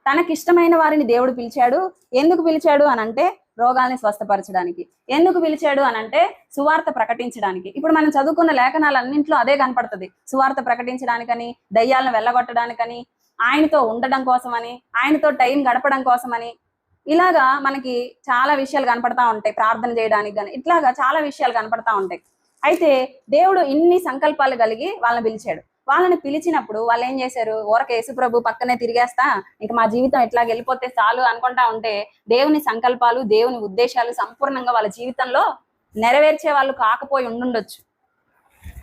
తనకిష్టమైన వారిని దేవుడు పిలిచాడు. ఎందుకు పిలిచాడు అనంటే రోగాల్ని స్వస్థపరచడానికి. ఎందుకు పిలిచాడు అనంటే సువార్త ప్రకటించడానికి. ఇప్పుడు మనం చదువుకున్న లేఖనాలన్నింటిలో అదే కనపడుతుంది. సువార్త ప్రకటించడానికని, దయ్యాలను వెళ్ళగొట్టడానికని, ఆయనతో ఉండడం కోసమని, ఆయనతో టైం గడపడం కోసమని, ఇలాగా మనకి చాలా విషయాలు కనపడతా ఉంటాయి. ప్రార్థన చేయడానికి కానీ ఇట్లాగా చాలా విషయాలు కనపడతా ఉంటాయి. అయితే దేవుడు ఇన్ని సంకల్పాలు కలిగి వాళ్ళని పిలిచాడు. వాళ్ళని పిలిచినప్పుడు వాళ్ళు ఏం చేశారు? ఊరక యేసుప్రభు పక్కనే తిరిగేస్తా ఇంక మా జీవితం ఇట్లా వెళ్ళిపోతే చాలు అనుకుంటా ఉంటే దేవుని సంకల్పాలు, దేవుని ఉద్దేశాలు సంపూర్ణంగా వాళ్ళ జీవితంలో నెరవేర్చే వాళ్ళు కాకపోయి ఉండుండొచ్చు.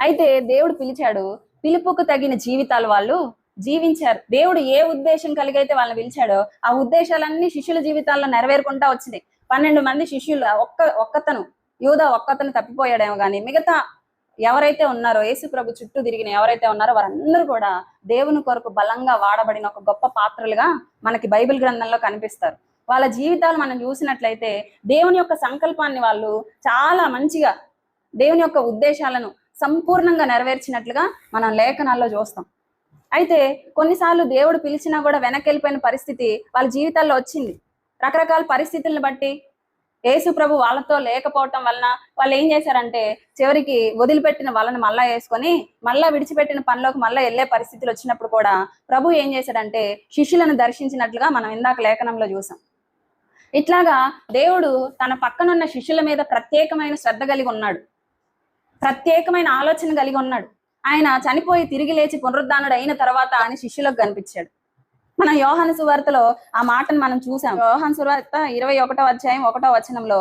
అయితే దేవుడు పిలిచాడు, పిలుపుకు తగిన జీవితాలు వాళ్ళు జీవించారు. దేవుడు ఏ ఉద్దేశం కలిగైతే వాళ్ళని పిలిచాడో ఆ ఉద్దేశాలన్నీ శిష్యుల జీవితాల్లో నెరవేరుకుంటా వచ్చినాయి. 12 మంది శిష్యులు ఒక్కతను యూదా ఒక్కతను తప్పిపోయాడేమో కానీ మిగతా ఎవరైతే ఉన్నారో యేసు ప్రభు చుట్టూ తిరిగిన ఎవరైతే ఉన్నారో వారందరూ కూడా దేవుని కొరకు బలంగా వాడబడిన ఒక గొప్ప పాత్రలుగా మనకి బైబిల్ గ్రంథంలో కనిపిస్తారు. వాళ్ళ జీవితాలు మనం చూసినట్లయితే దేవుని యొక్క సంకల్పాన్ని వాళ్ళు చాలా మంచిగా, దేవుని యొక్క ఉద్దేశాలను సంపూర్ణంగా నెరవేర్చినట్లుగా మనం లేఖనాల్లో చూస్తాం. అయితే కొన్నిసార్లు దేవుడు పిలిచినా కూడా వెనక్కి వెళ్ళిపోయిన పరిస్థితి వాళ్ళ జీవితాల్లో వచ్చింది. రకరకాల పరిస్థితులను బట్టి యేసు ప్రభు వాళ్ళతో లేకపోవటం వలన వాళ్ళు ఏం చేశారంటే చివరికి వదిలిపెట్టిన వాళ్ళని మళ్ళా వేసుకొని మళ్ళా విడిచిపెట్టిన పనిలోకి మళ్ళా వెళ్ళే పరిస్థితులు వచ్చినప్పుడు కూడా ప్రభు ఏం చేశాడంటే శిష్యులను దర్శించినట్లుగా మనం ఇందాక లేఖనంలో చూసాం. ఇట్లాగా దేవుడు తన పక్కనున్న శిష్యుల మీద ప్రత్యేకమైన శ్రద్ధ కలిగి ఉన్నాడు, ప్రత్యేకమైన ఆలోచన కలిగి ఉన్నాడు. ఆయన చనిపోయి తిరిగి లేచి పునరుద్ధానుడు అయిన తర్వాత ఆయన శిష్యులకు కనిపించాడు. మనం యోహాను సువార్తలో ఆ మాటను మనం చూసాం. యోహాను సువార్త 21వ అధ్యాయం 1వ వచనంలో,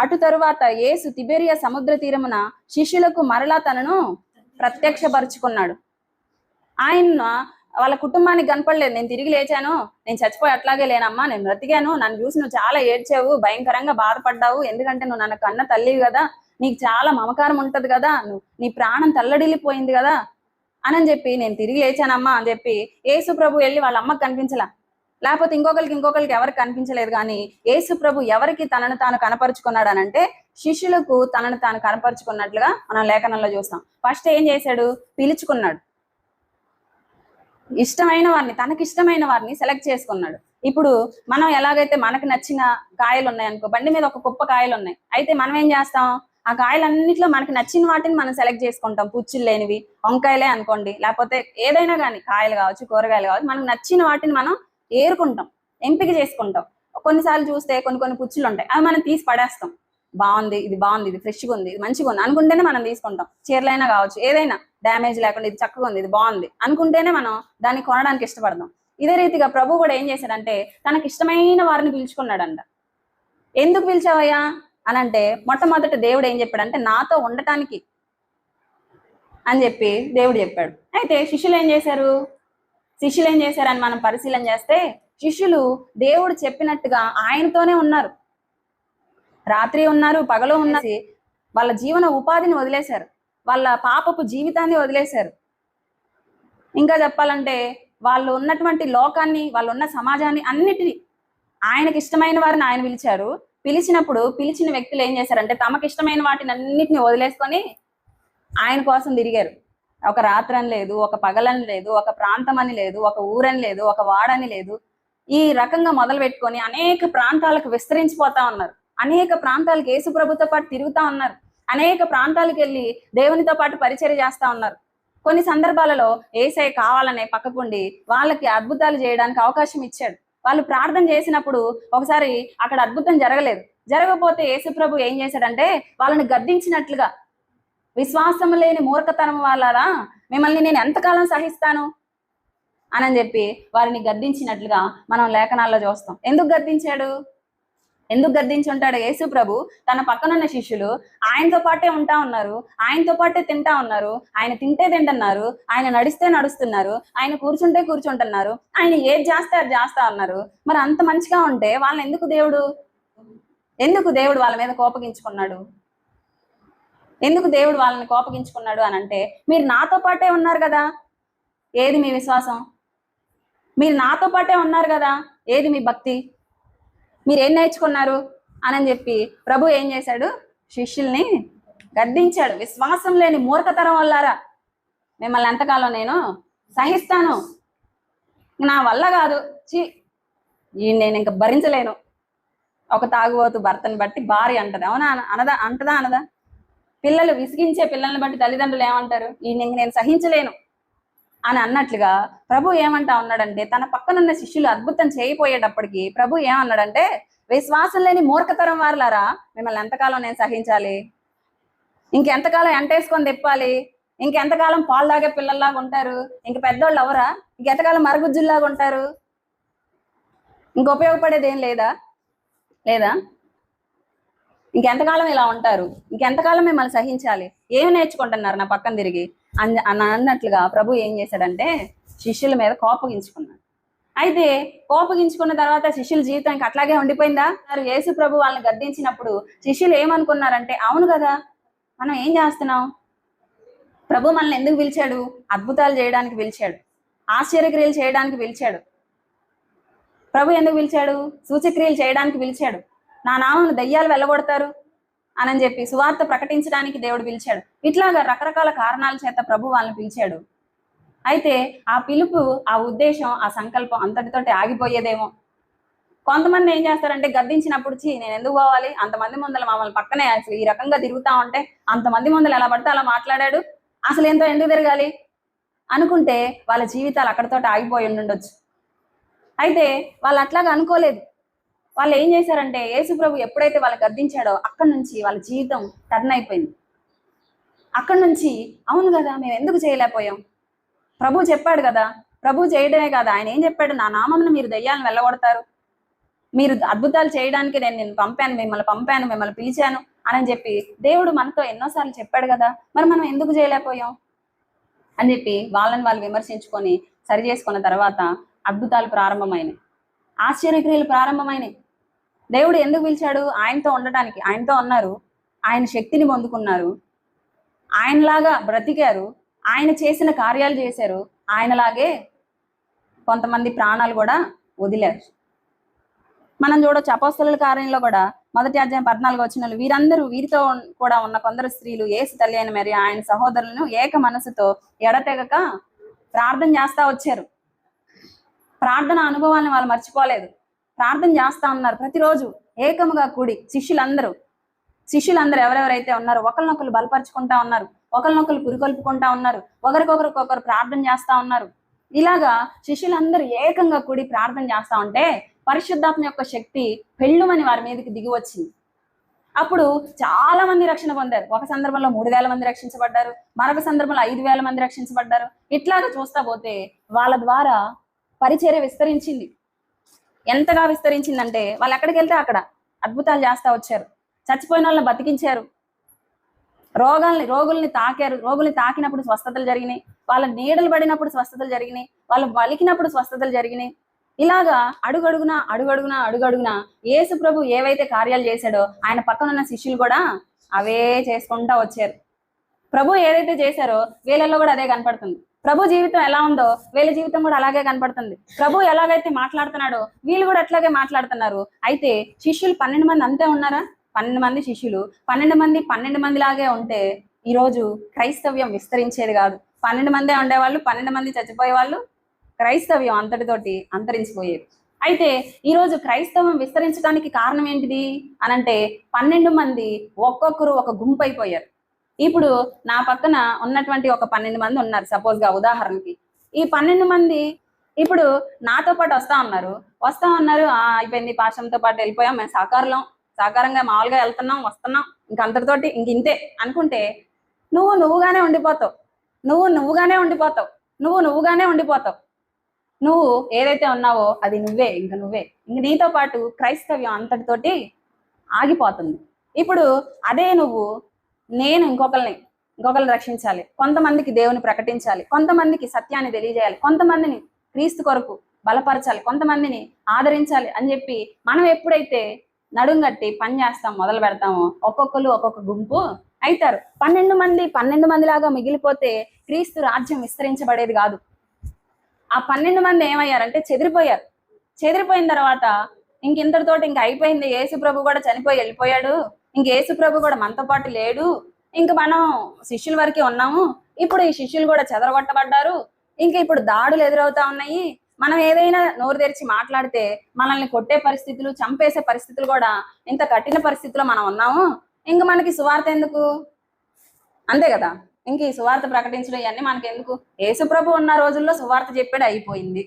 అటు తరువాత యేసు తిబెరియా సముద్ర తీరమున శిష్యులకు మరలా తనను ప్రత్యక్షపరుచుకున్నాడు. ఆయన వాళ్ళ కుటుంబానికి కనపడలేదు. నేను తిరిగి లేచాను, నేను చచ్చిపోయి అట్లాగే లేనమ్మా, నేను బ్రతికాను, నన్ను చూసి నువ్వు చాలా ఏడ్చావు, భయంకరంగా బాధపడ్డావు, ఎందుకంటే నువ్వు నన్ను కన్న తల్లివి కదా, నీకు చాలా మమకారం ఉంటది కదా, నీ ప్రాణం తల్లడిల్లిపోయింది కదా అని చెప్పి నేను తిరిగి లేచానమ్మా అని చెప్పి యేసు ప్రభు వెళ్ళి వాళ్ళ అమ్మకి కనిపించలా, లేకపోతే ఇంకొకరికి ఎవరికి కనిపించలేదు. కానీ యేసు ప్రభు ఎవరికి తనను తాను కనపరుచుకున్నాడు అనంటే శిష్యులకు తనను తాను కనపరుచుకున్నట్లుగా మనం లేఖనంలో చూస్తాం. ఫస్ట్ ఏం చేశాడు? పిలుచుకున్నాడు. ఇష్టమైన వారిని, తనకిష్టమైన వారిని సెలెక్ట్ చేసుకున్నాడు. ఇప్పుడు మనం ఎలాగైతే మనకు నచ్చిన కాయలు ఉన్నాయి అనుకో, బండి మీద ఒక కుప్ప కాయలు ఉన్నాయి, అయితే మనం ఏం చేస్తాం? ఆ కాయలన్నింటిలో మనకి నచ్చిన వాటిని మనం సెలెక్ట్ చేసుకుంటాం. పుచ్చులు లేనివి, వంకాయలే అనుకోండి, లేకపోతే ఏదైనా కానీ కాయలు కావచ్చు, కూరగాయలు కావచ్చు, మనకు నచ్చిన వాటిని మనం ఏరుకుంటాం, ఎంపిక చేసుకుంటాం. కొన్నిసార్లు చూస్తే కొన్ని పుచ్చులు ఉంటాయి, అవి మనం తీసి పడేస్తాం. బాగుంది, ఇది ఫ్రెష్గా ఉంది, ఇది మంచిగా ఉంది అనుకుంటేనే మనం తీసుకుంటాం. చీరలైనా కావచ్చు, ఏదైనా డ్యామేజ్ లేకుండా ఇది చక్కగా ఉంది, ఇది బాగుంది అనుకుంటేనే మనం దాన్ని కొనడానికి ఇష్టపడతాం. ఇదే రీతిగా ప్రభు కూడా ఏం చేశాడంటే తనకి ఇష్టమైన వారిని పిలుచుకున్నాడంట. ఎందుకు పిలిచావయ్యా అనంటే మొట్టమొదట దేవుడు ఏం చెప్పాడంటే నాతో ఉండటానికి అని చెప్పి దేవుడు చెప్పాడు. అయితే శిష్యులు ఏం చేశారని మనం పరిశీలన చేస్తే శిష్యులు దేవుడు చెప్పినట్టుగా ఆయనతోనే ఉన్నారు. రాత్రి ఉన్నారు, పగలు ఉన్నారు. వాళ్ళ జీవన ఉపాధిని వదిలేశారు, వాళ్ళ పాపపు జీవితాన్ని వదిలేశారు. ఇంకా చెప్పాలంటే వాళ్ళు ఉన్నటువంటి లోకాన్ని, వాళ్ళు ఉన్న సమాజాన్ని అన్నిటినీ, ఆయనకి ఇష్టమైన వారిని ఆయన పిలిచారు. పిలిచినప్పుడు పిలిచిన వ్యక్తులు ఏం చేశారంటే తమకి ఇష్టమైన వాటిని అన్నిటిని వదిలేసుకొని ఆయన కోసం తిరిగారు. ఒక రాత్రని లేదు, ఒక పగలని లేదు, ఒక ప్రాంతం అని లేదు, ఒక ఊరని లేదు, ఒక వాడని లేదు. ఈ రకంగా మొదలు పెట్టుకొని అనేక ప్రాంతాలకు విస్తరించిపోతా ఉన్నారు. అనేక ప్రాంతాలకు యేసు ప్రభుతో పాటు తిరుగుతా ఉన్నారు. అనేక ప్రాంతాలకు వెళ్ళి దేవునితో పాటు పరిచర్య చేస్తా ఉన్నారు. కొన్ని సందర్భాలలో యేసయ్య కావాలనే పక్కకుండి వాళ్ళకి అద్భుతాలు చేయడానికి అవకాశం ఇచ్చాడు. వాళ్ళు ప్రార్థన చేసినప్పుడు ఒకసారి అక్కడ అద్భుతం జరగలేదు. జరగకపోతే యేసు ప్రభు ఏం చేశాడంటే వాళ్ళని గద్దించినట్లుగా, విశ్వాసం లేని మూర్ఖతనం వాళ్ళారా, మిమ్మల్ని నేను ఎంతకాలం సహిస్తాను అని చెప్పి వారిని గద్దించినట్లుగా మనం లేఖనాల్లో చూస్తాం. ఎందుకు గద్దించి ఉంటాడు? యేసు ప్రభు తన పక్కనున్న శిష్యులు ఆయనతో పాటే ఉంటా ఉన్నారు, ఆయనతో పాటే తింటా ఉన్నారు, ఆయన తింటే తింటున్నారు, ఆయన నడిస్తే నడుస్తున్నారు, ఆయన కూర్చుంటే కూర్చుంటున్నారు, ఆయన ఏది చేస్తే అది చేస్తా ఉన్నారు. మరి అంత మంచిగా ఉంటే వాళ్ళని ఎందుకు దేవుడు వాళ్ళ మీద కోపగించుకున్నాడు? ఎందుకు దేవుడు వాళ్ళని కోపగించుకున్నాడు అని అంటే మీరు నాతో పాటే ఉన్నారు కదా, ఏది మీ విశ్వాసం? మీరు నాతో పాటే ఉన్నారు కదా, ఏది మీ భక్తి? మీరు ఏం నేర్చుకున్నారు అని చెప్పి ప్రభు ఏం చేశాడు? శిష్యుల్ని గద్దించాడు. విశ్వాసం లేని మూర్ఖతరం వల్లారా, మిమ్మల్ని ఎంతకాలం నేను సహిస్తాను, నా వల్ల కాదు, ఈ నేను ఇంకా భరించలేను, ఒక తాగుబోతు భర్తను బట్టి భార్య అంటది. అవునా? అనదా? అనదా? పిల్లలు విసిగించే పిల్లల్ని బట్టి తల్లిదండ్రులు ఏమంటారు? ఈ నేను సహించలేను అని అన్నట్లుగా ప్రభు ఏమంటా ఉన్నాడంటే, తన పక్కనున్న శిష్యులు అద్భుతం చేయపోయేటప్పటికి ప్రభు ఏమన్నాడంటే, విశ్వాసం లేని మూర్ఖతరం వారులారా, మిమ్మల్ని ఎంతకాలం నేను సహించాలి? ఇంకెంతకాలం ఎంటేసుకొని తిప్పాలి? ఇంకెంతకాలం పాలు తాగే పిల్లల్లాగా ఉంటారు? ఇంక పెద్దోళ్ళు ఎవరా? ఇంకెంతకాలం మరుగుజ్జుల్లాగా ఉంటారు? ఇంక ఉపయోగపడేది ఏం లేదా? ఇంకెంతకాలం ఇలా ఉంటారు? ఇంకెంతకాలం మిమ్మల్ని సహించాలి? ఏమి నేర్చుకుంటున్నారు నా పక్కన తిరిగి అన్నట్లుగా ప్రభు ఏం చేశాడంటే, శిష్యుల మీద కోపగించుకున్నాడు. అయితే కోపగించుకున్న తర్వాత శిష్యుల జీవితం ఇంకా అట్లాగే ఉండిపోయిందా? యేసు ప్రభు వాళ్ళని గద్దించినప్పుడు శిష్యులు ఏమనుకున్నారంటే, అవును కదా, మనం ఏం చేస్తున్నాం? ప్రభు మనల్ని ఎందుకు పిలిచాడు? అద్భుతాలు చేయడానికి పిలిచాడు, ఆశ్చర్యక్రియలు చేయడానికి పిలిచాడు. ప్రభు ఎందుకు పిలిచాడు? సూచక్రియలు చేయడానికి పిలిచాడు. నా నామమున దయ్యాలు వెళ్ళగొడతారు అని చెప్పి సువార్త ప్రకటించడానికి దేవుడు పిలిచాడు. ఇట్లాగా రకరకాల కారణాల చేత ప్రభు వాళ్ళని పిలిచాడు. అయితే ఆ పిలుపు, ఆ ఉద్దేశం, ఆ సంకల్పం అంతటితోటి ఆగిపోయేదేమో. కొంతమంది ఏం చేస్తారంటే, గద్దించినప్పుడు నేను ఎందుకు పోవాలి, అంతమంది ముందర మమ్మల్ని పక్కనే అసలు ఈ రకంగా తిరుగుతా ఉంటే, అంతమంది ముందర ఎలా పడితే అలా మాట్లాడాడు, అసలు ఎంతో ఎందుకు తిరగాలి అనుకుంటే వాళ్ళ జీవితాలు అక్కడితోటి ఆగిపోయి ఉండొచ్చు. అయితే వాళ్ళు అట్లాగా అనుకోలేదు. వాళ్ళు ఏం చేశారంటే, యేసు ప్రభు ఎప్పుడైతే వాళ్ళకి గద్దించాడో అక్కడి నుంచి వాళ్ళ జీవితం టర్న్ అయిపోయింది. అక్కడి నుంచి అవును కదా, మేము ఎందుకు చేయలేకపోయాం? ప్రభు చెప్పాడు కదా, ప్రభు చేయడమే కదా, ఆయన ఏం చెప్పాడు? నా నామమున మీరు దయ్యాలను వెళ్ళగొడతారు, మీరు అద్భుతాలు చేయడానికి నేను పంపాను, మిమ్మల్ని పిలిచాను అని చెప్పి దేవుడు మనతో ఎన్నోసార్లు చెప్పాడు కదా, మరి మనం ఎందుకు చేయలేకపోయాం అని చెప్పి వాళ్ళని వాళ్ళు విమర్శించుకొని సరి చేసుకున్న తర్వాత అద్భుతాలు ప్రారంభమైనవి, ఆశ్చర్యక్రియలు ప్రారంభమైనవి. దేవుడు ఎందుకు పిలిచాడు? ఆయనతో ఉండటానికి. ఆయనతో ఉన్నారు, ఆయన శక్తిని పొందుకున్నారు, ఆయనలాగా బ్రతికారు, ఆయన చేసిన కార్యాలు చేశారు, ఆయనలాగే కొంతమంది ప్రాణాలు కూడా వదిలారు. మనం చూడొచ్చు అపోస్తలుల కార్యంలో కూడా 1వ అధ్యాయం 14వ వచనంలో, వీరితో కూడా ఉన్న కొందరు స్త్రీలు యేసు తల్లి అయిన మరి ఆయన సహోదరులను ఏక మనసుతో ఎడతెగక ప్రార్థన చేస్తా వచ్చారు. ప్రార్థన అనుభవాన్ని వాళ్ళు మర్చిపోలేదు, ప్రార్థన చేస్తా ఉన్నారు ప్రతిరోజు ఏకముగా కూడి. శిష్యులందరూ ఎవరెవరైతే ఉన్నారో ఒకరినొకరు బలపరుచుకుంటా ఉన్నారు, ఒకరినొకరు పురికొల్పుకుంటా ఉన్నారు, ఒకరికొకరు ప్రార్థన చేస్తా ఉన్నారు. ఇలాగా శిష్యులందరూ ఏకంగా కూడి ప్రార్థన చేస్తా ఉంటే పరిశుద్ధాత్మ యొక్క శక్తి పెళ్ళుమని వారి మీదకి దిగి వచ్చింది. అప్పుడు చాలా మంది రక్షణ పొందారు. ఒక సందర్భంలో 3000 మంది రక్షించబడ్డారు, మరొక సందర్భంలో 5000 మంది రక్షించబడ్డారు. ఇట్లాగా చూస్తా పోతే వాళ్ళ ద్వారా పరిచర్య విస్తరించింది. ఎంతగా విస్తరించిందంటే వాళ్ళు ఎక్కడికి వెళ్తే అక్కడ అద్భుతాలు చేస్తా వచ్చారు, చచ్చిపోయిన వాళ్ళని బతికించారు, రోగుల్ని తాకారు, రోగుల్ని తాకినప్పుడు స్వస్థతలు జరిగినాయి, వాళ్ళ నీడలు పడినప్పుడు స్వస్థతలు జరిగినాయి, వాళ్ళు వలికినప్పుడు స్వస్థతలు జరిగినాయి. ఇలాగా అడుగడుగునా యేసు ప్రభు ఏవైతే కార్యాలు చేశాడో ఆయన పక్కనున్న శిష్యులు కూడా అవే చేసుకుంటా వచ్చారు. ప్రభు ఏదైతే చేశారో వీళ్ళల్లో కూడా అదే కనపడుతుంది. ప్రభు జీవితం ఎలా ఉందో వీళ్ళ జీవితం కూడా అలాగే కనపడుతుంది. ప్రభు ఎలాగైతే మాట్లాడుతున్నాడో వీళ్ళు కూడా అట్లాగే మాట్లాడుతున్నారు. అయితే శిష్యులు 12 మంది అంతే ఉన్నారా? 12 మంది శిష్యులు 12 మంది లాగే ఉంటే ఈరోజు క్రైస్తవ్యం విస్తరించేది కాదు. 12 మందే ఉండేవాళ్ళు, 12 మంది చచ్చిపోయేవాళ్ళు, క్రైస్తవ్యం అంతటితోటి అంతరించిపోయేది. అయితే ఈరోజు క్రైస్తవం విస్తరించడానికి కారణం ఏంటిది అనంటే 12 మంది ఒక్కొక్కరు ఒక గుంపు అయిపోయారు. ఇప్పుడు నా పక్కన ఉన్నటువంటి ఒక 12 మంది ఉన్నారు సపోజ్ గా, ఉదాహరణకి. ఈ 12 మంది ఇప్పుడు నాతో పాటు వస్తా ఉన్నారు, అయిపోయింది, పాఠంతో పాటు వెళ్ళిపోయాం, మేము సాకారంగా మామూలుగా వెళ్తున్నాం వస్తున్నాం, ఇంకంతటితోటి ఇంతే అనుకుంటే నువ్వుగానే ఉండిపోతావు, నువ్వుగానే ఉండిపోతావు. నువ్వు ఏదైతే ఉన్నావో అది ఇంక నీతో పాటు క్రైస్తవ్యం అంతటితోటి ఆగిపోతుంది. ఇప్పుడు అదే నేను ఇంకొకరిని రక్షించాలి, కొంతమందికి దేవుని ప్రకటించాలి, కొంతమందికి సత్యాన్ని తెలియజేయాలి, కొంతమందిని క్రీస్తు కొరకు బలపరచాలి, కొంతమందిని ఆదరించాలి అని చెప్పి మనం ఎప్పుడైతే నడుంగట్టి పని చేస్తాం మొదలు పెడతామో ఒక్కొక్కరు ఒక్కొక్క గుంపు అవుతారు. 12 మంది లాగా మిగిలిపోతే క్రీస్తు రాజ్యం విస్తరించబడేది కాదు. ఆ 12 మంది ఏమయ్యారంటే చెదిరిపోయిన తర్వాత ఇంతటితోటి అయిపోయింది, యేసు ప్రభు కూడా చనిపోయి వెళ్ళిపోయాడు, యేసు ప్రభు కూడా మనతో పాటు లేడు, మనం శిష్యుల వరకే ఉన్నాము, ఇప్పుడు ఈ శిష్యులు కూడా చెదరగొట్టబడ్డారు, ఇప్పుడు దాడులు ఎదురవుతా ఉన్నాయి, మనం ఏదైనా నోరు తెరిచి మాట్లాడితే మనల్ని కొట్టే పరిస్థితులు, చంపేసే పరిస్థితులు కూడా ఇంత కఠిన పరిస్థితిలో మనం ఉన్నాము. ఇంక మనకి సువార్త ఎందుకు? అంతే కదా. ఇంక ఈ సువార్త ప్రకటించడం ఇవన్నీ మనకి ఎందుకు? యేసుప్రభు ఉన్న రోజుల్లో సువార్త చెప్పాడు, అయిపోయింది.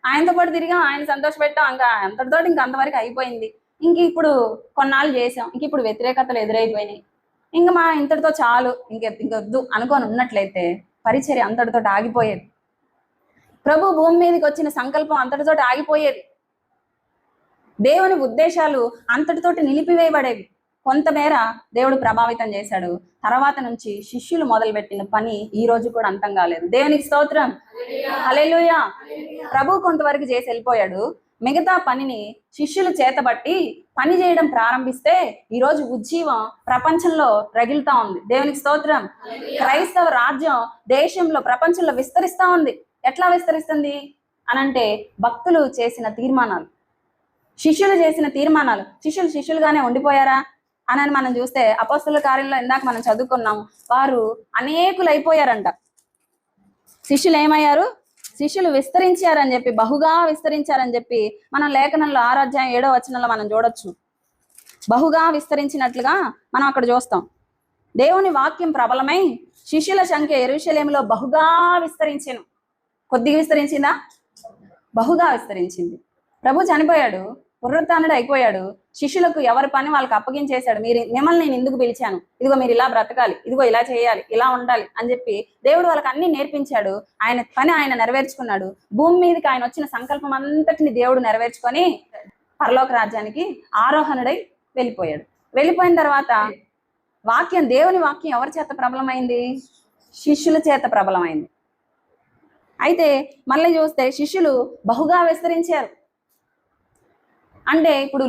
ఆయనతో పాటు తిరిగాం, ఆయన సంతోషపెట్టాం, ఇంకా అంతటితో ఇంక అంతవరకు అయిపోయింది. ఇంక ఇప్పుడు కొన్నాళ్ళు చేసాం, ఇంక ఇప్పుడు వ్యతిరేకతలు ఎదురైపోయినాయి, ఇంక మా ఇంతటితో చాలు, ఇంకొద్దు అనుకొని ఉన్నట్లయితే పరిచర్య అంతటితో ఆగిపోయేది. ప్రభు భూమి మీదకి వచ్చిన సంకల్పం అంతటితో ఆగిపోయేది. దేవుని ఉద్దేశాలు అంతటితోటి నిలిపివేయబడేవి. కొంతమేర దేవుడు ప్రభావితం చేశాడు. తర్వాత నుంచి శిష్యులు మొదలుపెట్టిన పని ఈ రోజు కూడా అంతం కాలేదు. దేవునికి స్తోత్రం, హల్లెలూయా. ప్రభు కొంతవరకు చేసి వెళ్ళిపోయాడు. మిగతా పనిని శిష్యులు చేతబట్టి పని చేయడం ప్రారంభిస్తే ఈ రోజు ఉజ్జీవం ప్రపంచంలో రగిలుతా ఉంది. దేవునికి స్తోత్రం. క్రైస్తవ రాజ్యం దేశంలో, ప్రపంచంలో విస్తరిస్తా ఉంది. ఎట్లా విస్తరిస్తుంది అనంటే భక్తులు చేసిన తీర్మానాలు, శిష్యులు చేసిన తీర్మానాలు. శిష్యులుగానే ఉండిపోయారా అని మనం చూస్తే అపోస్తలుల కార్యంలో ఇందాక మనం చదువుకున్నాం, వారు అనేకులు అయిపోయారంట. శిష్యులు ఏమయ్యారు? శిష్యులు విస్తరించారని చెప్పి, బహుగా విస్తరించారని చెప్పి మనం లేఖనంలో 6వ అధ్యాయం 7వ వచనంలో మనం చూడొచ్చు. బహుగా విస్తరించినట్లుగా మనం అక్కడ చూస్తాం. దేవుని వాక్యం ప్రబలమై శిష్యుల సంఖ్య యెరూషలేములో బహుగా విస్తరించెను. కొద్దిగా విస్తరించిందా? బహుగా విస్తరించింది. ప్రభు చనిపోయాడు, పునరుత్థానుడు అయిపోయాడు. శిష్యులకు ఎవరి పని వాళ్ళకి అప్పగించేశాడు. మిమ్మల్ని నేను ఎందుకు పిలిచాను, ఇదిగో మీరు ఇలా బ్రతకాలి, ఇదిగో ఇలా చేయాలి, ఇలా ఉండాలి అని చెప్పి దేవుడు వాళ్ళకి అన్ని నేర్పించాడు. ఆయన పని ఆయన నెరవేర్చుకున్నాడు. భూమి మీదకి ఆయన వచ్చిన సంకల్పం అంతటిని దేవుడు నెరవేర్చుకొని పరలోక రాజ్యానికి ఆరోహణుడై వెళ్ళిపోయాడు. వెళ్ళిపోయిన తర్వాత దేవుని వాక్యం ఎవరి చేత ప్రబలమైంది? శిష్యుల చేత ప్రబలమైంది. అయితే మళ్ళీ చూస్తే శిష్యులు బహుగా విస్తరించారు. అంటే ఇప్పుడు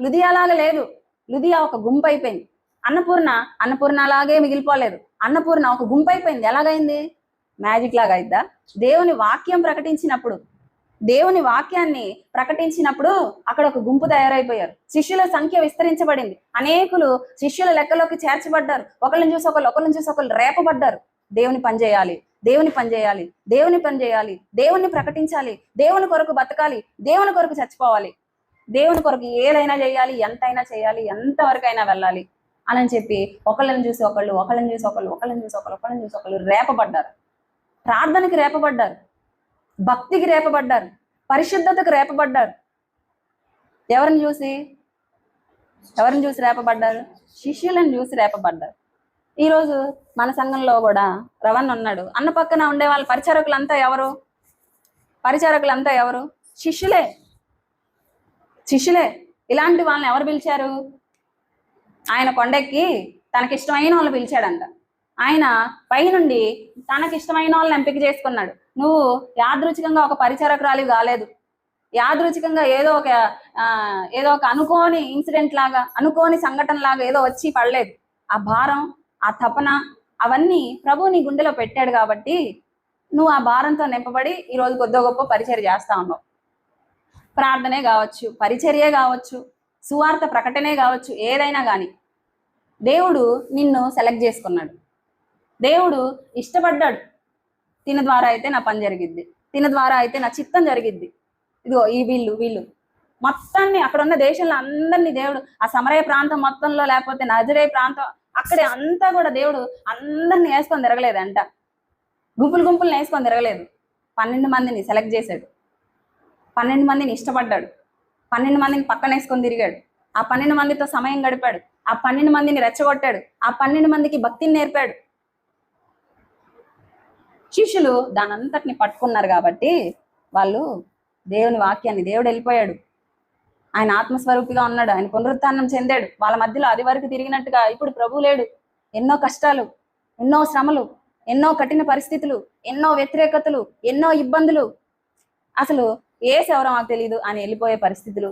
లుదియాలాగా లేదు. లుదియా ఒక గుంపు అయిపోయింది. అన్నపూర్ణ అలాగే మిగిలిపోలేదు. అన్నపూర్ణ ఒక గుంపు అయిపోయింది. ఎలాగైంది? మ్యాజిక్ లాగా అయిద్దా? దేవుని వాక్యం ప్రకటించినప్పుడు, దేవుని వాక్యాన్ని ప్రకటించినప్పుడు అక్కడ ఒక గుంపు తయారైపోయారు. శిష్యుల సంఖ్య విస్తరించబడింది. అనేకులు శిష్యుల లెక్కలోకి చేర్చబడ్డారు. ఒకళ్ళని చూసి ఒకళ్ళు రేపబడ్డారు. దేవుని పని చేయాలి, దేవుని ప్రకటించాలి, దేవుని కొరకు బతకాలి, దేవుని కొరకు చచ్చిపోవాలి, దేవుని కొరకు ఏదైనా చేయాలి, ఎంతైనా చేయాలి, ఎంతవరకైనా వెళ్ళాలి అని చెప్పి ఒకళ్ళని చూసి ఒకళ్ళు రేపబడ్డారు. ప్రార్థనకి రేపబడ్డారు, భక్తికి రేపబడ్డారు, పరిశుద్ధతకు రేపబడ్డారు. ఎవరిని చూసి రేపబడ్డారు? శిష్యులను చూసి రేపబడ్డారు. ఈరోజు మన సంఘంలో కూడా రవణ్ ఉన్నాడు. అన్న పక్కన ఉండే వాళ్ళ పరిచారకులంతా ఎవరు? శిష్యులే. ఇలాంటి వాళ్ళని ఎవరు పిలిచారు? ఆయన కొండెక్కి తనకిష్టమైన వాళ్ళని పిలిచాడంట. ఆయన పైనుండి తనకిష్టమైన వాళ్ళని ఎంపిక చేసుకున్నాడు. నువ్వు యాదృచ్ఛికంగా ఒక పరిచారకురాలివి కాలేదు. యాదృచ్ఛికంగా ఏదో ఒక అనుకోని ఇన్సిడెంట్ లాగా, అనుకోని సంఘటన లాగా ఏదో వచ్చి పడలేదు. ఆ భారం, ఆ తపన, అవన్నీ ప్రభు నీ గుండెలో పెట్టాడు కాబట్టి నువ్వు ఆ భారంతో నింపబడి ఈరోజు కొద్దో గొప్ప పరిచర్య చేస్తా ఉన్నావు. ప్రార్థనే కావచ్చు, పరిచర్యే కావచ్చు, సువార్త ప్రకటనే కావచ్చు, ఏదైనా కానీ దేవుడు నిన్ను సెలెక్ట్ చేసుకున్నాడు. దేవుడు ఇష్టపడ్డాడు. తిన ద్వారా అయితే నా పని జరిగిద్ది, తిన ద్వారా అయితే నా చిత్తం జరిగిద్ది. ఇదిగో ఈ వీళ్ళు మొత్తాన్ని, అక్కడ ఉన్న దేశంలో అందరినీ దేవుడు, ఆ సమరయ ప్రాంతం మొత్తంలో, లేకపోతే నజరే ప్రాంతం, అక్కడే అంతా కూడా దేవుడు అందరిని వేసుకొని తిరగలేదంట. గుంపులు వేసుకొని తిరగలేదు. 12 మందిని సెలెక్ట్ చేశాడు. 12 మందిని ఇష్టపడ్డాడు. 12 మందిని పక్కన వేసుకొని తిరిగాడు. ఆ 12 మందితో సమయం గడిపాడు. ఆ 12 మందిని రెచ్చగొట్టాడు. ఆ 12 మందికి భక్తిని నేర్పాడు. శిష్యులు దాని అంతటిని పట్టుకున్నారు కాబట్టి వాళ్ళు దేవుని వాక్యాన్ని, దేవుడు వెళ్ళిపోయాడు, ఆయన ఆత్మస్వరూపిగా ఉన్నాడు, ఆయన పునరుత్థానం చెందాడు. వాళ్ళ మధ్యలో అది వరకు తిరిగినట్టుగా ఇప్పుడు ప్రభు లేడు. ఎన్నో కష్టాలు, ఎన్నో శ్రమలు, ఎన్నో కఠిన పరిస్థితులు, ఎన్నో వ్యతిరేకతలు, ఎన్నో ఇబ్బందులు, అసలు ఎవరో మాకు తెలియదు అని వెళ్ళిపోయే పరిస్థితులు.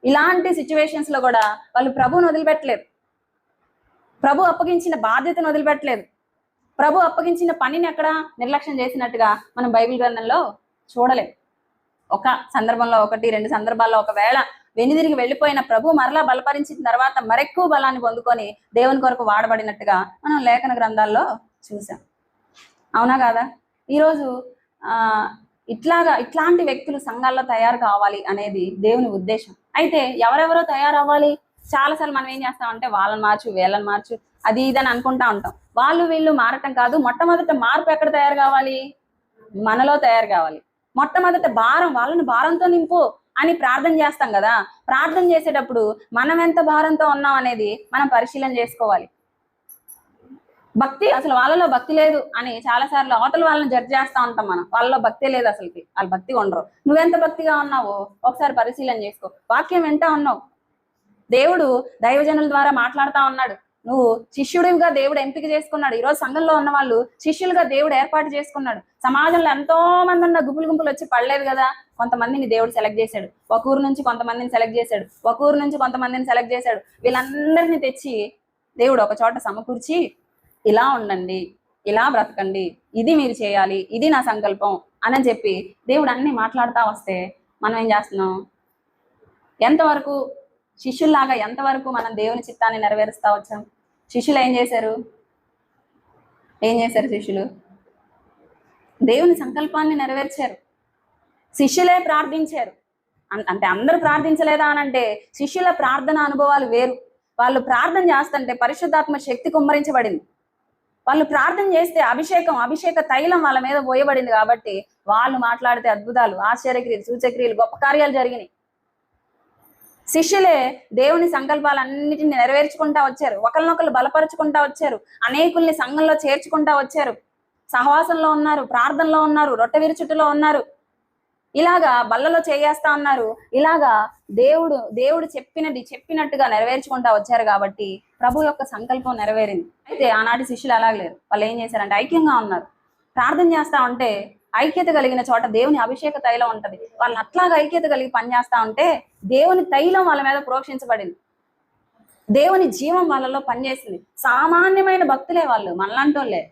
ఇలాంటి సిచ్యువేషన్స్ లో కూడా వాళ్ళు ప్రభువును వదిలిపెట్టలేదు. ప్రభు అప్పగించిన బాధ్యతను వదిలిపెట్టలేదు. ప్రభు అప్పగించిన పనిని ఎక్కడ నిర్లక్ష్యం చేసినట్టుగా మనం బైబిల్ గ్రంథంలో చూడలేం. ఒక సందర్భంలో, 1-2 సందర్భాల్లో ఒకవేళ వెనుదిరిగి వెళ్ళిపోయిన ప్రభు మరలా బలపరించిన తర్వాత మరెక్కువ బలాన్ని పొందుకొని దేవుని కొరకు వాడబడినట్టుగా మనం లేఖన గ్రంథాల్లో చూసాం. అవునా కాదా? ఈరోజు ఇట్లాంటి వ్యక్తులు సంఘాల్లో తయారు కావాలి అనేది దేవుని ఉద్దేశం. అయితే ఎవరెవరో తయారవ్వాలి, చాలాసార్లు మనం ఏం చేస్తామంటే వాళ్ళని మార్చు వీళ్ళని మార్చు అది ఇదని అనుకుంటా ఉంటాం. వాళ్ళు వీళ్ళు మారటం కాదు, మొట్టమొదట మార్పు ఎక్కడ తయారు కావాలి? మనలో తయారు కావాలి. మొట్టమొదట వాళ్ళని భారంతో నింపు అని ప్రార్థన చేస్తాం కదా. ప్రార్థన చేసేటప్పుడు మనం ఎంత భారంతో ఉన్నాం అనేది మనం పరిశీలన చేసుకోవాలి. భక్తి అసలు వాళ్ళలో భక్తి లేదు అని చాలాసార్లు అవతల వాళ్ళని జడ్జ్ చేస్తా ఉంటాం. మనం వాళ్ళలో భక్తి లేదు, అసలుకి వాళ్ళు భక్తి ఉండరు. నువ్వెంత భక్తిగా ఉన్నావో ఒకసారి పరిశీలన చేసుకో. వాక్యం వింటా ఉన్నావు, దేవుడు దైవజనుల ద్వారా మాట్లాడుతా ఉన్నాడు, నువ్వు శిష్యుడిగా దేవుడు ఎంపిక చేసుకున్నాడు. ఈరోజు సంఘంలో ఉన్న వాళ్ళు శిష్యులుగా దేవుడు ఏర్పాటు చేసుకున్నాడు. సమాజంలో ఎంతో మంది ఉన్న గుంపులు వచ్చి పడలేదు కదా. కొంతమందిని దేవుడు సెలెక్ట్ చేశాడు, ఒక ఊరు నుంచి కొంతమందిని సెలెక్ట్ చేశాడు, ఒక ఊరు నుంచి కొంతమందిని సెలెక్ట్ చేశాడు. వీళ్ళందరినీ తెచ్చి దేవుడు ఒక చోట సమకూర్చి, ఇలా ఉండండి, ఇలా బ్రతకండి, ఇది మీరు చేయాలి, ఇది నా సంకల్పం అని చెప్పి దేవుడు అన్ని మాట్లాడుతూ వస్తే మనం ఏం చేస్తున్నాం? ఎంతవరకు శిష్యుల్లాగా ఎంతవరకు మనం దేవుని చిత్తాన్ని నెరవేరుస్తా వచ్చాం? శిష్యులు ఏం చేశారు? శిష్యులు దేవుని సంకల్పాన్ని నెరవేర్చారు. శిష్యులే ప్రార్థించారు. అంటే అందరూ ప్రార్థించలేదా అని అంటే శిష్యుల ప్రార్థన అనుభవాలు వేరు. వాళ్ళు ప్రార్థన చేస్తుంటే పరిశుద్ధాత్మ శక్తి కుమ్మరించబడింది. వాళ్ళు ప్రార్థన చేస్తే అభిషేక తైలం వాళ్ళ మీద పోయబడింది. కాబట్టి వాళ్ళు మాట్లాడితే అద్భుతాలు, ఆశ్చర్యక్రియలు, సూచక్రియలు, గొప్ప కార్యాలు జరిగినాయి. శిష్యులే దేవుని సంకల్పాలన్నిటిని నెరవేర్చుకుంటా వచ్చారు, ఒకరినొకరు బలపరుచుకుంటా వచ్చారు, అనేకుల్ని సంఘంలో చేర్చుకుంటా వచ్చారు, సహవాసంలో ఉన్నారు, ప్రార్థనలో ఉన్నారు, రొట్టె విరుచుటలో ఉన్నారు, ఇలాగా బల్లలో చేయేస్తా ఉన్నారు. ఇలాగా దేవుడు చెప్పినట్టుగా నెరవేర్చుకుంటా వచ్చారు. కాబట్టి ప్రభు యొక్క సంకల్పం నెరవేరింది. అయితే ఆనాటి శిష్యులు అలాగ లేరు. వాళ్ళు ఏం చేశారంటే ఐక్యంగా ఉన్నారు. ప్రార్థన చేస్తా ఉంటే ఐక్యత కలిగిన చోట దేవుని అభిషేక తైలం ఉంటది. వాళ్ళు అట్లాగా ఐక్యత కలిగి పనిచేస్తా ఉంటే దేవుని తైలం వాళ్ళ మీద ప్రోక్షించబడింది. దేవుని జీవం వాళ్ళలో పనిచేసింది. సామాన్యమైన భక్తులే వాళ్ళు, మనలాంటి వాళ్ళే.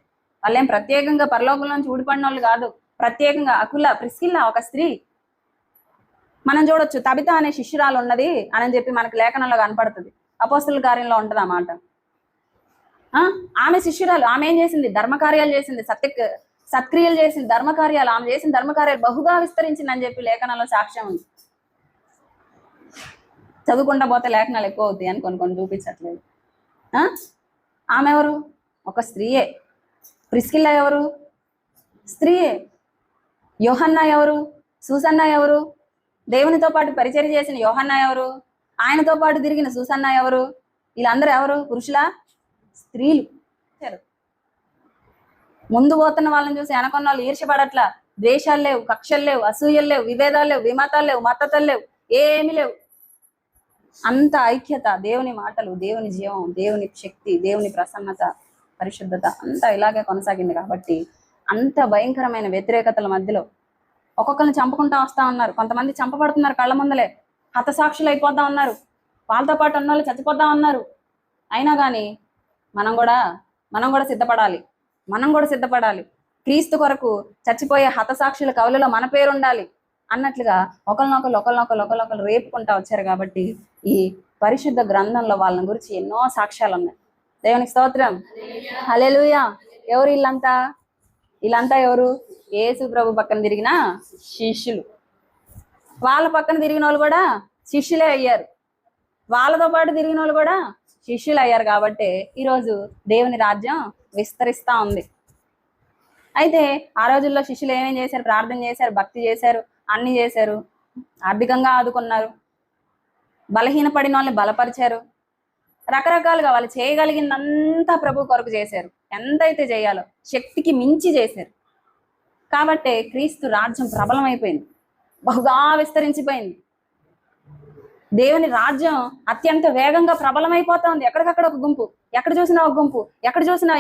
వాళ్ళేం ప్రత్యేకంగా పరలోకంలో నుంచి ఊడిపడిన వాళ్ళు కాదు. ప్రత్యేకంగా ప్రిస్కిల్లా ఒక స్త్రీ, మనం చూడొచ్చు తబిత అనే శిష్యురాలు ఉన్నది అని చెప్పి మనకు లేఖనంలో కనపడుతుంది. అపోస్తలుల కార్యంలో ఉంటది ఆ మాట. ఆమె శిష్యురాలు. ఆమె ఏం చేసింది? ధర్మకార్యాలు చేసింది, సత్క్రియలు చేసింది, ధర్మకార్యాలు. ఆమె చేసిన ధర్మకార్యాలు బహుగా విస్తరించింది అని చెప్పి లేఖనాల్లో సాక్ష్యం ఉంది. చదువుకుంటా పోతే లేఖనాలు ఎక్కువ అవుతాయి అని కొన్ని చూపించట్లేదు. ఆమె ఎవరు? ఒక స్త్రీయే. ప్రిస్కిల్లా ఎవరు? స్త్రీయే. యోహన్నా ఎవరు? సూసన్నా ఎవరు? దేవునితో పాటు పరిచర్య చేసిన యోహన్నా ఎవరు? ఆయనతో పాటు తిరిగిన సూసన్నా ఎవరు? వీళ్ళందరూ ఎవరు? పురుషులా? స్త్రీలు. ముందు పోతున్న వాళ్ళని చూసి వెనకొన్న వాళ్ళు ఈర్ష్యపడట్లా. ద్వేషాలు లేవు, కక్షలు లేవు, అసూయలు లేవు, విభేదాలు లేవు, విమతాలు లేవు, మద్దతులు లేవు, ఏమీ లేవు. అంత ఐక్యత, దేవుని మాటలు, దేవుని జీవం, దేవుని శక్తి, దేవుని ప్రసన్నత, పరిశుద్ధత అంతా ఇలాగే కొనసాగింది. కాబట్టి అంత భయంకరమైన వ్యతిరేకతల మధ్యలో ఒక్కొక్కరిని చంపుకుంటా వస్తా ఉన్నారు. కొంతమంది చంపబడుతున్నారు కళ్ళ ముందలే, హతసాక్షులు అయిపోతా ఉన్నారు. వాళ్ళతో పాటు ఉన్న వాళ్ళు చచ్చిపోతా ఉన్నారు. అయినా కానీ మనం కూడా సిద్ధపడాలి. క్రీస్తు కొరకు చచ్చిపోయే హతసాక్షుల కవులలో మన పేరు ఉండాలి అన్నట్లుగా ఒకరినొకరు రేపుకుంటా వచ్చారు. కాబట్టి ఈ పరిశుద్ధ గ్రంథంలో వాళ్ళని గురించి ఎన్నో సాక్ష్యాలు ఉన్నాయి. దేవునికి స్తోత్రం, హల్లెలూయా. ఎవరు వీళ్ళంతా ఎవరు? యేసు ప్రభు పక్కన తిరిగిన శిష్యులు. వాళ్ళ పక్కన తిరిగిన వాళ్ళు కూడా శిష్యులే అయ్యారు. వాళ్ళతో పాటు తిరిగిన వాళ్ళు కూడా శిష్యులు అయ్యారు. కాబట్టి ఈరోజు దేవుని రాజ్యం విస్తరిస్తా ఉంది. అయితే ఆ రోజుల్లో శిష్యులు ఏమేం చేశారు? ప్రార్థన చేశారు, భక్తి చేశారు, అన్ని చేశారు, ఆర్థికంగా ఆదుకున్నారు, బలహీనపడిన వాళ్ళని బలపరిచారు, రకరకాలుగా వాళ్ళు చేయగలిగిందంతా ప్రభు కొరకు చేశారు. ఎంతైతే చేయాలో శక్తికి మించి చేశారు. కాబట్టే క్రీస్తు రాజ్యం ప్రబలమైపోయింది, బహుగా విస్తరించిపోయింది. దేవుని రాజ్యం అత్యంత వేగంగా ప్రబలమైపోతుంది. ఎక్కడికక్కడ ఒక గుంపు, ఎక్కడ చూసినా ఒక గుంపు, ఎక్కడ చూసినా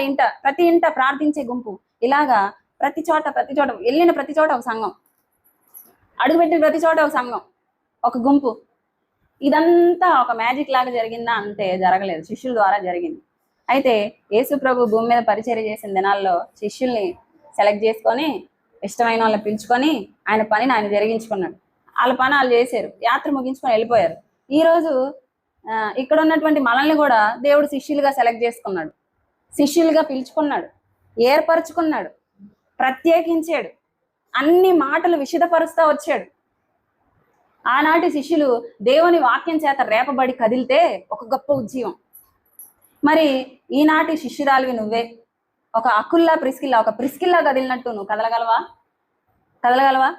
ప్రతి ఇంట ప్రార్థించే గుంపు. ఇలాగా ప్రతి చోట వెళ్ళిన ప్రతి చోట ఒక సంఘం, అడుగుపెట్టిన ప్రతి చోట ఒక సంఘం, ఒక గుంపు. ఇదంతా ఒక మ్యాజిక్ లాగా జరిగిందా అంటే జరగలేదు, శిష్యుల ద్వారా జరిగింది. అయితే యేసు ప్రభు భూమి మీద పరిచర్య చేసిన దినాల్లో శిష్యుల్ని సెలెక్ట్ చేసుకొని ఇష్టమైన వాళ్ళని పిలుచుకొని ఆయన పనిని ఆయన జరిగించుకున్నాడు. వాళ్ళ పని వాళ్ళు చేశారు, యాత్ర ముగించుకొని వెళ్ళిపోయారు. ఈరోజు ఇక్కడ ఉన్నటువంటి మనల్ని కూడా దేవుడు శిష్యులుగా సెలెక్ట్ చేసుకున్నాడు, శిష్యులుగా పిలుచుకున్నాడు, ఏర్పరచుకున్నాడు, ప్రత్యేకించాడు. అన్ని మాటలు విషదపరుస్తా వచ్చాడు. ఆనాటి శిష్యులు దేవుని వాక్యం చేత రేపబడి కదిలితే ఒక గొప్ప ఉజ్జీవం. మరి ఈనాటి శిష్యురాలివి నువ్వే ఒక అకుల్లా ప్రిస్కిల్లా, ఒక ప్రిస్కిల్లా కదిలినట్టు నువ్వు కదలగలవా?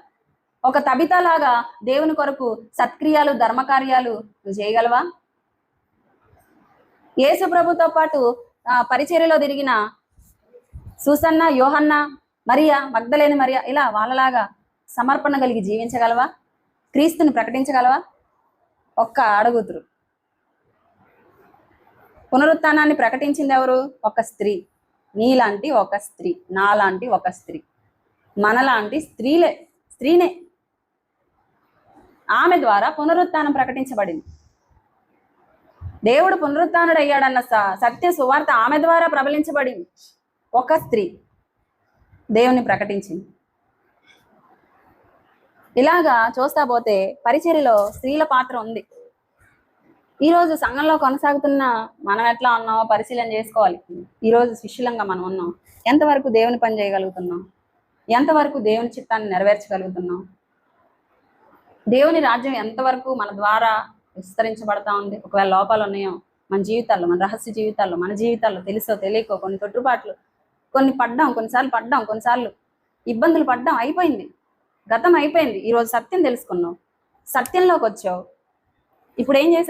ఒక తబితలాగా దేవుని కొరకు సత్క్రియలు ధర్మకార్యాలు నువ్వు చేయగలవా? యేసు ప్రభుతో పాటు పరిచర్యలో తిరిగిన సూసన్న, యోహన్న, మరియా, మగ్దలేని మరియా, ఇలా వాళ్ళలాగా సమర్పణ కలిగి జీవించగలవా? క్రీస్తుని ప్రకటించగలవా? ఒక్క అడుగుతురు. పునరుత్థానాన్ని ప్రకటించింది ఎవరు? ఒక స్త్రీ. నీలాంటి ఒక స్త్రీ, నాలాంటి ఒక స్త్రీ, మనలాంటి స్త్రీనే. ఆమె ద్వారా పునరుత్థానం ప్రకటించబడింది. దేవుడు పునరుత్థానుడు అయ్యాడన్న సత్య సువార్త ఆమె ద్వారా ప్రబలించబడింది. ఒక స్త్రీ దేవుని ప్రకటించింది. ఇలాగా చూస్తా పోతే పరిచర్యలో స్త్రీల పాత్ర ఉంది. ఈరోజు సంఘంలో కొనసాగుతున్న మనం ఎట్లా ఉన్నామో పరిశీలన చేసుకోవాలి. ఈరోజు శిష్యులంగా మనం ఉన్నాం. ఎంతవరకు దేవుని పని చేయగలుగుతున్నాం? ఎంతవరకు దేవుని చిత్తాన్ని నెరవేర్చగలుగుతున్నాం? దేవుని రాజ్యం ఎంతవరకు మన ద్వారా విస్తరించబడతా ఉంది? ఒకవేళ లోపాలు ఉన్నాయో మన జీవితాల్లో, మన రహస్య జీవితాల్లో, మన జీవితాల్లో తెలుసో తెలియకో కొన్ని తొట్టుపాట్లు, కొన్నిసార్లు పడ్డాం, కొన్నిసార్లు ఇబ్బందులు పడ్డాం. అయిపోయింది, గతం అయిపోయింది. ఈరోజు సత్యం తెలుసుకున్నావు, సత్యంలోకి వచ్చావు. ఇప్పుడు ఏం చేసావు?